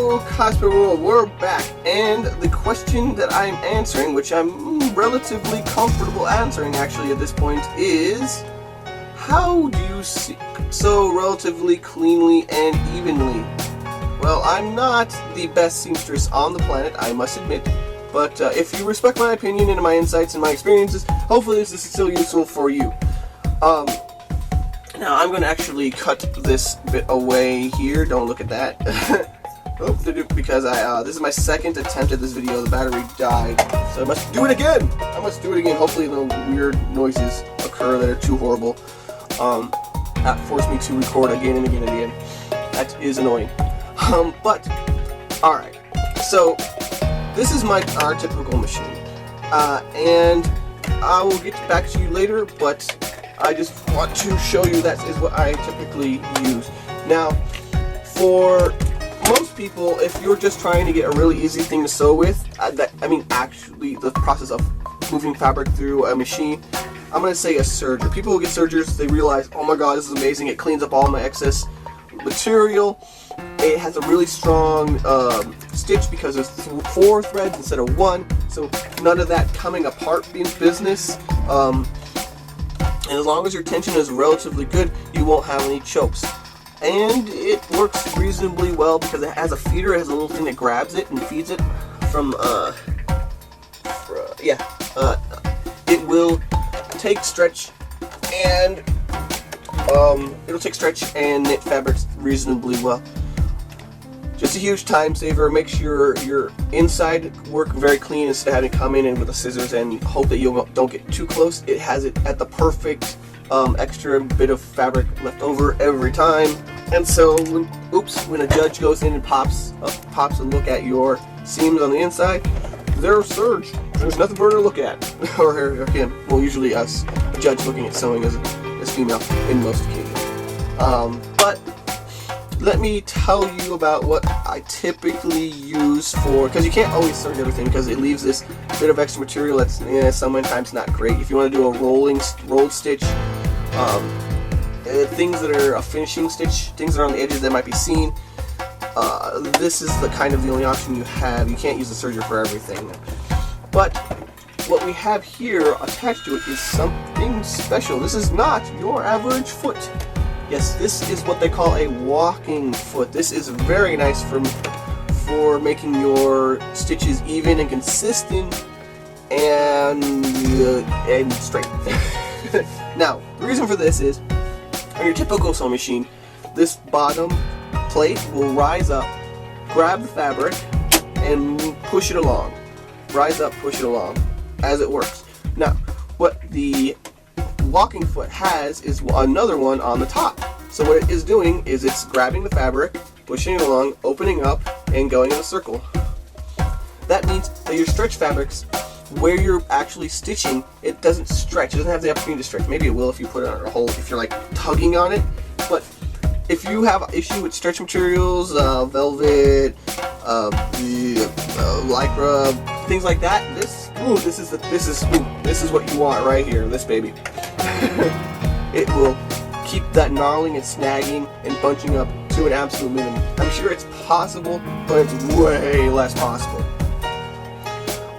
Hello, Cosplay World, we're back, and the question that I'm answering, which I'm relatively comfortable answering actually at this point, is how do you sew relatively cleanly and evenly? Well, I'm not the best seamstress on the planet, I must admit, but if you respect my opinion and my insights and my experiences, hopefully this is still useful for you. Now I'm going to actually cut this bit away here. Don't look at that. Because this is my second attempt at this video. The battery died, so I must do it again. Hopefully no weird noises occur that are too horrible. That forced me to record again and again and again. That is annoying. But alright. So this is our typical machine. And I will get back to you later, but I just want to show you that is what I typically use. Now, for most people, if you're just trying to get a really easy thing to sew with, actually the process of moving fabric through a machine, I'm going to say a serger. People who get sergers, they realize, oh my god, this is amazing, it cleans up all my excess material. It has a really strong stitch because there's 4 threads instead of 1, so none of that coming apart business. And as long as your tension is relatively good, you won't have any chokes. And it works reasonably well because it has a feeder, it has a little thing that grabs it and feeds it from, it will take stretch and, knit fabrics reasonably well. Just a huge time saver. Makes your inside work very clean instead of having to come in with the scissors and hope that you don't get too close. It has it at the perfect extra bit of fabric left over every time. And so, when a judge goes in and pops a look at your seams on the inside, they're serged. There's nothing for her to look at, or him. Well, usually us. A judge looking at sewing as female in most occasions. But let me tell you about what I typically use for, because you can't always serge everything because it leaves this bit of extra material that's sometimes not great. If you want to do a rolled stitch, things that are a finishing stitch, things that are on the edges that might be seen, this is the only option you have. You can't use the serger for everything. But what we have here attached to it is something special. This is not your average foot. Yes, this is what they call a walking foot. This is very nice for making your stitches even and consistent and straight. Now, the reason for this is, on your typical sewing machine, this bottom plate will rise up, grab the fabric, and push it along. Rise up, push it along, as it works. Now, what the walking foot has is another one on the top. So what it is doing is it's grabbing the fabric, pushing it along, opening up, and going in a circle. That means that your stretch fabrics, where you're actually stitching, it doesn't stretch. It doesn't have the opportunity to stretch. Maybe it will if you put it on a hole, if you're like tugging on it. But if you have an issue with stretch materials, velvet, lycra, things like that, this is what you want right here, this baby. It will keep that gnarling and snagging and bunching up to an absolute minimum. I'm sure it's possible, but it's way less possible.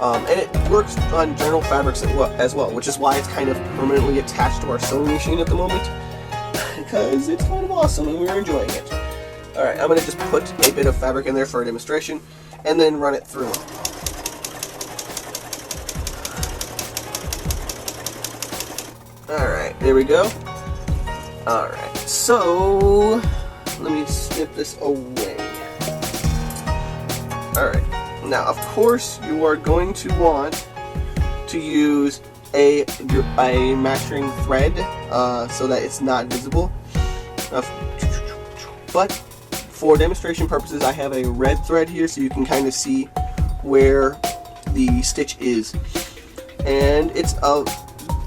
And it works on general fabrics as well, which is why it's kind of permanently attached to our sewing machine at the moment, because it's kind of awesome and we're enjoying it. Alright, I'm going to just put a bit of fabric in there for a demonstration, and then run it through. Alright, there we go. Alright, so let me snip this away. Alright, now of course you are going to want to use a matching thread so that it's not visible. But for demonstration purposes, I have a red thread here so you can kind of see where the stitch is. And it's a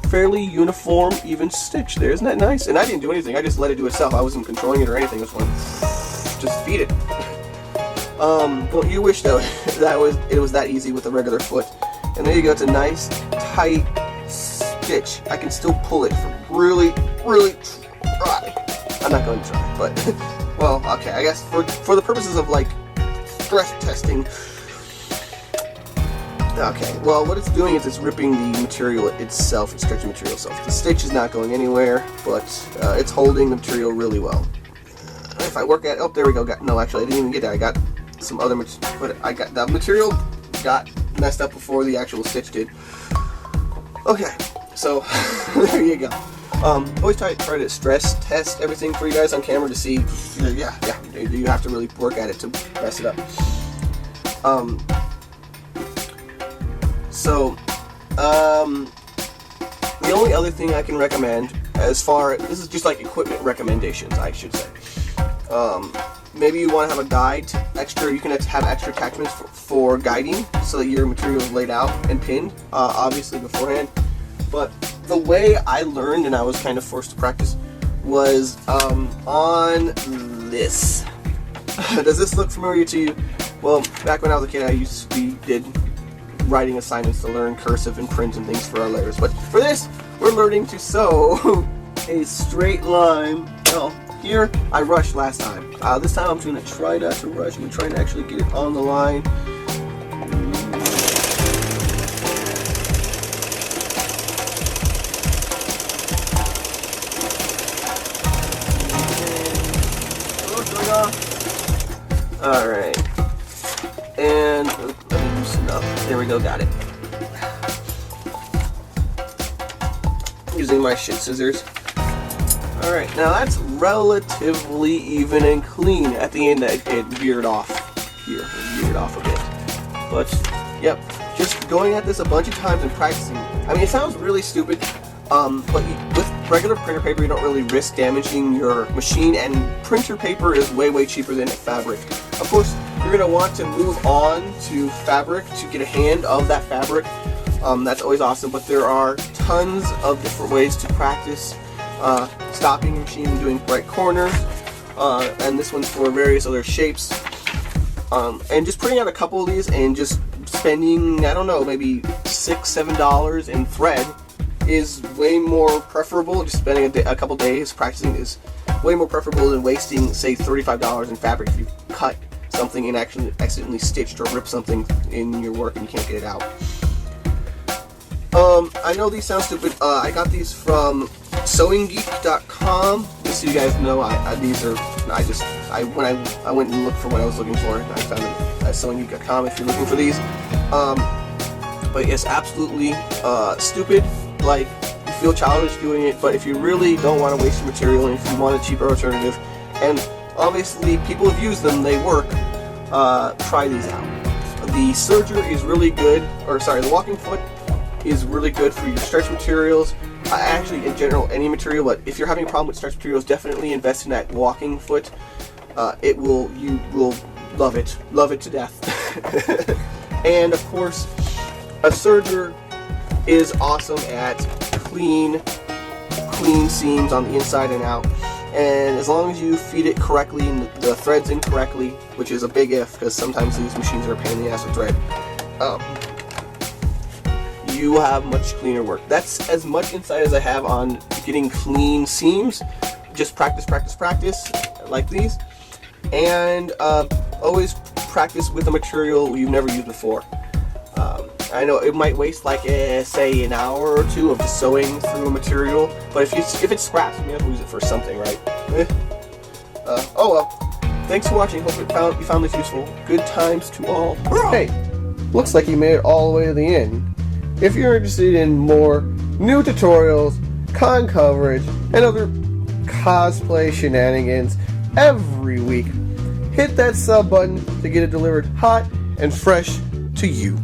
fairly uniform, even stitch there. Isn't that nice? And I didn't do anything. I just let it do itself. I wasn't controlling it or anything. This one, just feed it. Well, you wish though it was that easy with a regular foot. And there you go. It's a nice tight stitch. I can still pull it from really try. I'm not going to try, but well, okay. I guess for the purposes of like stress testing. Okay, well, what it's doing is it's ripping the material itself, it's stretching the material itself. The stitch is not going anywhere, but it's holding the material really well. If I work at, oh, there we go. No, actually, I didn't even get that. I got some other material, but I got the material got messed up before the actual stitch did. Okay, so there you go. Always try to stress test everything for you guys on camera to see, yeah, you have to really work at it to mess it up. The only other thing I can recommend, this is just like equipment recommendations, I should say. Maybe you want to have a guide you can have extra attachments for guiding so that your material is laid out and pinned, obviously beforehand. But the way I learned, and I was kind of forced to practice, was on this. Does this look familiar to you? Well, back when I was a kid, we did writing assignments to learn cursive and print and things for our letters. But for this, we're learning to sew a straight line. Well, here I rushed last time. This time I'm going to try not to rush. I'm trying to actually get it on the line. Alright. And let me loosen up. There we go, got it. Using my shit scissors. Alright, now that's relatively even and clean. At the end, it veered off here. It veered off a bit. But, yep, just going at this a bunch of times and practicing. I mean, it sounds really stupid, but with regular printer paper, you don't really risk damaging your machine, and printer paper is way cheaper than fabric. Of course, you're going to want to move on to fabric to get a hand of that fabric. That's always awesome, but there are tons of different ways to practice stopping your machine and doing right corners, and this one's for various other shapes. And just putting out a couple of these and just spending, I don't know, maybe $6-7 in thread is way more preferable. Just spending a couple days practicing is way more preferable than wasting, say, $35 in fabric if you cut something and actually accidentally stitched or ripped something in your work and you can't get it out. I know these sound stupid. I got these from sewinggeek.com. Just so you guys know, I went and looked for what I was looking for, and I found them at sewinggeek.com if you're looking for these. But yes, absolutely stupid. Like, you feel childish doing it, but if you really don't want to waste your material and if you want a cheaper alternative, and obviously people have used them, they work, try these out. The serger is really good, the walking foot is really good for your stretch materials. Actually, in general, any material, but if you're having a problem with stretch materials, definitely invest in that walking foot. You will love it to death. And of course, a serger is awesome at clean seams on the inside and out. And as long as you feed it correctly and the threads in correctly, which is a big if, because sometimes these machines are a pain in the ass with thread, you have much cleaner work. That's as much insight as I have on getting clean seams. Just practice like these, and always practice with a material you've never used before. I know it might waste like say an hour or two of just sewing through a material, but if it's scraps, you have to use it for something, right? Oh well. Thanks for watching. Hope you found this useful. Good times to all. Hey, looks like you made it all the way to the end. If you're interested in more new tutorials, con coverage, and other cosplay shenanigans every week, hit that sub button to get it delivered hot and fresh to you.